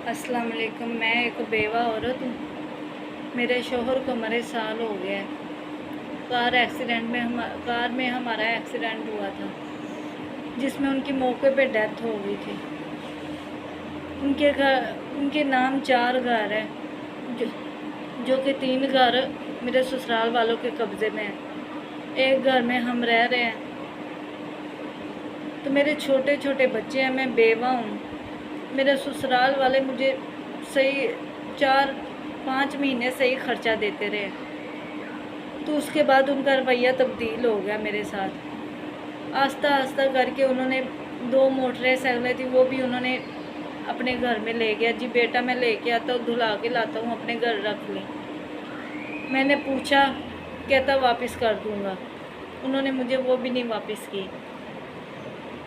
अस्सलाम वालेकुम। मैं एक बेवा औरत हूँ। मेरे शोहर को मरे साल हो गया है। कार में हमारा एक्सीडेंट हुआ था, जिसमें उनकी मौके पे डेथ हो गई थी। उनके नाम 4 घर है, जो जो कि 3 घर मेरे ससुराल वालों के कब्ज़े में है। एक घर में हम रह रहे हैं। तो मेरे छोटे छोटे बच्चे हैं, मैं बेवा हूँ। मेरे ससुराल वाले मुझे सही 4-5 महीने सही खर्चा देते रहे। तो उसके बाद उनका रवैया तब्दील हो गया मेरे साथ। आस्ता आस्ता करके उन्होंने 2 मोटरसाइकिलें थी, वो भी उन्होंने अपने घर में ले गया। जी बेटा मैं लेके आता हूँ, धुला के लाता हूँ, अपने घर रख ली। मैंने पूछा, कहता वापस कर दूँगा। उन्होंने मुझे वो भी नहीं वापस की।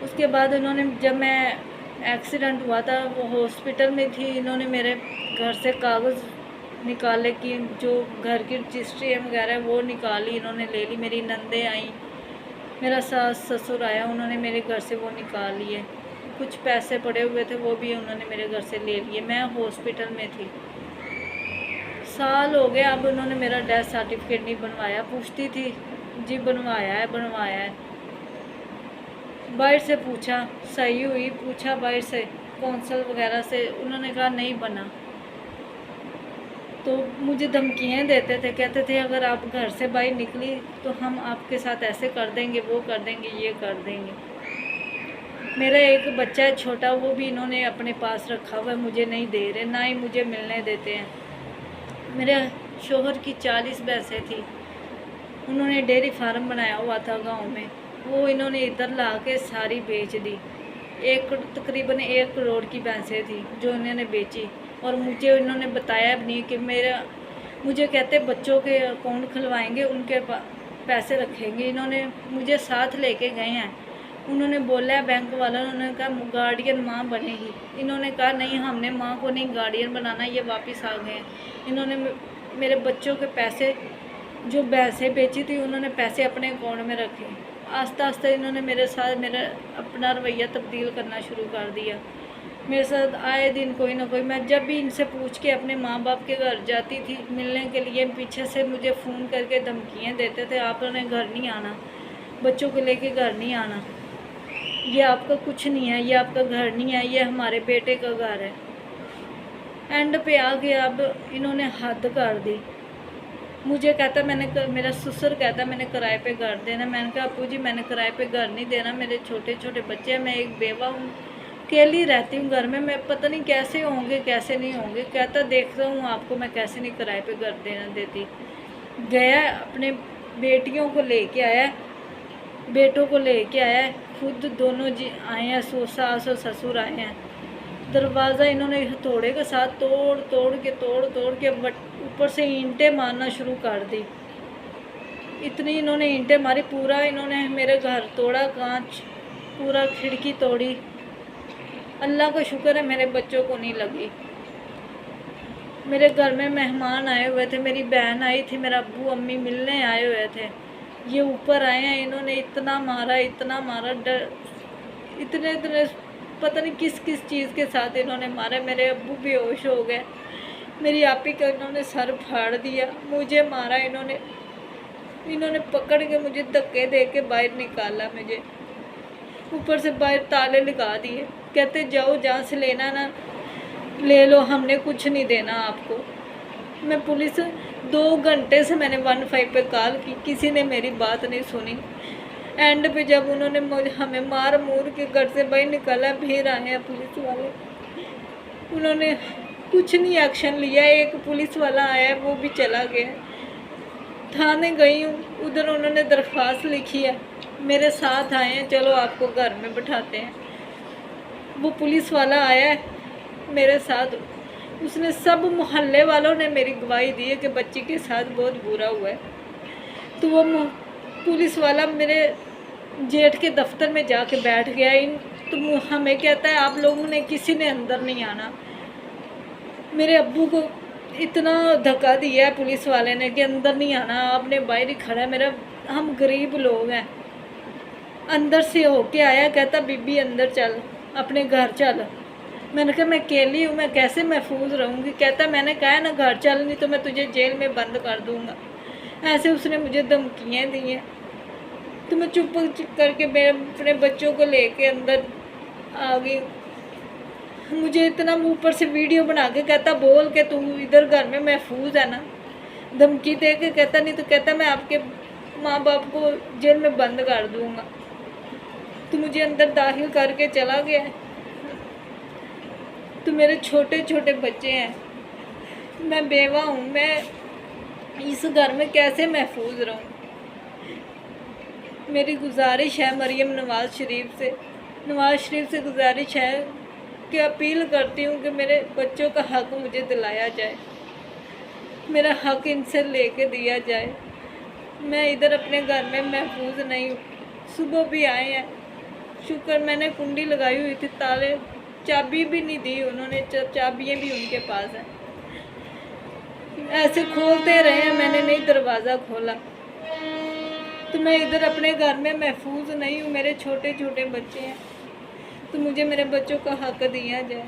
उसके बाद उन्होंने, जब मैं एक्सीडेंट हुआ था, वो हॉस्पिटल में थी, इन्होंने मेरे घर से कागज़ निकाले कि जो घर की रजिस्ट्री वगैरह वो निकाली, इन्होंने ले ली। मेरी नंदें आई, मेरा सास ससुर आया, उन्होंने मेरे घर से वो निकाल लिए। कुछ पैसे पड़े हुए थे, वो भी उन्होंने मेरे घर से ले लिए। मैं हॉस्पिटल में थी, साल हो गया। अब उन्होंने मेरा डेथ सर्टिफिकेट नहीं बनवाया। पूछती थी, जी बनवाया है बनवाया है। बाहर से पूछा, सही हुई, पूछा बाहर से कौंसल वगैरह से, उन्होंने कहा नहीं बना। तो मुझे धमकियाँ देते थे, कहते थे अगर आप घर से बाहर निकली तो हम आपके साथ ऐसे कर देंगे, वो कर देंगे, ये कर देंगे। मेरा एक बच्चा है छोटा, वो भी इन्होंने अपने पास रखा हुआ है, मुझे नहीं दे रहे, ना ही मुझे मिलने देते हैं। मेरे शोहर की 40 भैंसें थी, उन्होंने डेयरी फार्म बनाया हुआ था गांव में, वो इन्होंने इधर ला के सारी बेच दी। तकरीबन 1 करोड़ की भैंसें थी जो इन्होंने बेची। और मुझे इन्होंने बताया भी नहीं कि मुझे कहते बच्चों के अकाउंट खुलवाएंगे, उनके पैसे रखेंगे। इन्होंने मुझे साथ लेके गए हैं। उन्होंने बोला है बैंक वाला, उन्होंने कहा गार्डियन माँ बनेगी। इन्होंने कहा नहीं, हमने माँ को नहीं गार्डियन बनाना। ये वापस आ गए। इन्होंने मेरे बच्चों के पैसे, जो भैंसें बेची थी, उन्होंने पैसे अपने अकाउंट में रखे। आस्ता आस्ता इन्होंने मेरे साथ मेरा अपना रवैया तब्दील करना शुरू कर दिया। मेरे साथ आए दिन कोई ना कोई, मैं जब भी इनसे पूछ के अपने माँ बाप के घर जाती थी मिलने के लिए, पीछे से मुझे फ़ोन करके धमकियाँ देते थे, आपने घर नहीं आना, बच्चों को लेके घर नहीं आना, ये आपका कुछ नहीं है, ये आपका घर नहीं है, ये हमारे बेटे का घर है। एंड पे आके अब इन्होंने हद कर दी। मुझे कहता, मेरा ससुर कहता मैंने किराए पे घर देना। मैंने कहा अपू जी मैंने किराए पे घर नहीं देना, मेरे छोटे छोटे बच्चे हैं, मैं एक बेवा हूँ, अकेली रहती हूँ घर में, मैं पता नहीं कैसे होंगे कैसे नहीं होंगे। कहता देखता हूँ आपको मैं कैसे नहीं किराए पे घर देना देती। गया अपने बेटियों को लेके आया, बेटों को लेके आया, खुद दोनों जी आए हैं, सास और ससुर आए हैं। दरवाज़ा इन्होंने हथौड़े के साथ तोड़ तोड़ के ऊपर से ईंटें मारना शुरू कर दी। इतनी इन्होंने ईंटें मारी, पूरा इन्होंने मेरे घर तोड़ा, कांच पूरा खिड़की तोड़ी। अल्लाह का शुक्र है मेरे बच्चों को नहीं लगी। मेरे घर में मेहमान आए हुए थे, मेरी बहन आई थी, मेरा अब्बू अम्मी मिलने आए हुए थे। ये ऊपर आए हैं, इन्होंने इतना मारा इतने इतने पता नहीं किस किस चीज़ के साथ इन्होंने मारा। मेरे अब्बू बेहोश हो गए, मेरी आपी का इन्होंने सर फाड़ दिया, मुझे मारा इन्होंने पकड़ के मुझे धक्के दे के बाहर निकाला, मुझे ऊपर से बाहर ताले लगा दिए। कहते जाओ, जहाँ से लेना ना ले लो, हमने कुछ नहीं देना आपको। मैं पुलिस 2 घंटे से मैंने 15 पे कॉल की, किसी ने मेरी बात नहीं सुनी। एंड पे जब उन्होंने हमें मार मूर के घर से बाहर निकाला, फिर आए हैं पुलिस वाले, उन्होंने कुछ नहीं एक्शन लिया। एक पुलिस वाला आया, वो भी चला गया। थाने गई हूँ, उधर उन्होंने दरख्वास्त लिखी है, मेरे साथ आए हैं, चलो आपको घर में बैठाते हैं। वो पुलिस वाला आया है मेरे साथ, उसने सब मोहल्ले वालों ने मेरी गवाही दी है कि बच्ची के साथ बहुत बुरा हुआ है। तो वो पुलिस वाला मेरे जेठ के दफ्तर में जाके बैठ गया। तो हमें कहता है आप लोगों ने किसी ने अंदर नहीं आना। मेरे अब्बू को इतना धक्का दिया है पुलिस वाले ने कि अंदर नहीं आना, आपने बाहर ही खड़ा है। हम गरीब लोग हैं। अंदर से होके आया, कहता बीबी अंदर चल, अपने घर चल। मैंने कहा मैं अकेली हूँ, मैं कैसे महफूज रहूँगी। कहता मैंने कहा है ना घर चल, नहीं तो मैं तुझे जेल में बंद कर दूँगा। ऐसे उसने मुझे धमकियाँ दी हैं। तो मैं चुप करके मैं अपने बच्चों को लेके अंदर आ गई। मुझे इतना ऊपर से वीडियो बना के कहता बोल के तू इधर घर में महफूज है ना, धमकी दे के कहता, नहीं तो कहता मैं आपके माँ बाप को जेल में बंद कर दूँगा। तो मुझे अंदर दाखिल करके चला गया। तो मेरे छोटे छोटे बच्चे हैं, मैं बेवा हूँ, मैं इस घर में कैसे महफूज रहूँ। मेरी गुजारिश है मरियम नवाज़ शरीफ से गुजारिश है कि अपील करती हूँ कि मेरे बच्चों का हक मुझे दिलाया जाए, मेरा हक इनसे लेके दिया जाए। मैं इधर अपने घर में महफूज नहीं हूँ। सुबह भी आए हैं, शुक्र मैंने कुंडी लगाई हुई थी, ताले चाबी भी नहीं दी उन्होंने, चाबियाँ भी उनके पास हैं। ऐसे खोलते रहे हैं, मैंने नहीं दरवाज़ा खोला। तो मैं इधर अपने घर में महफूज नहीं हूँ, मेरे छोटे छोटे बच्चे हैं। तो मुझे मेरे बच्चों का हक दिया जाए।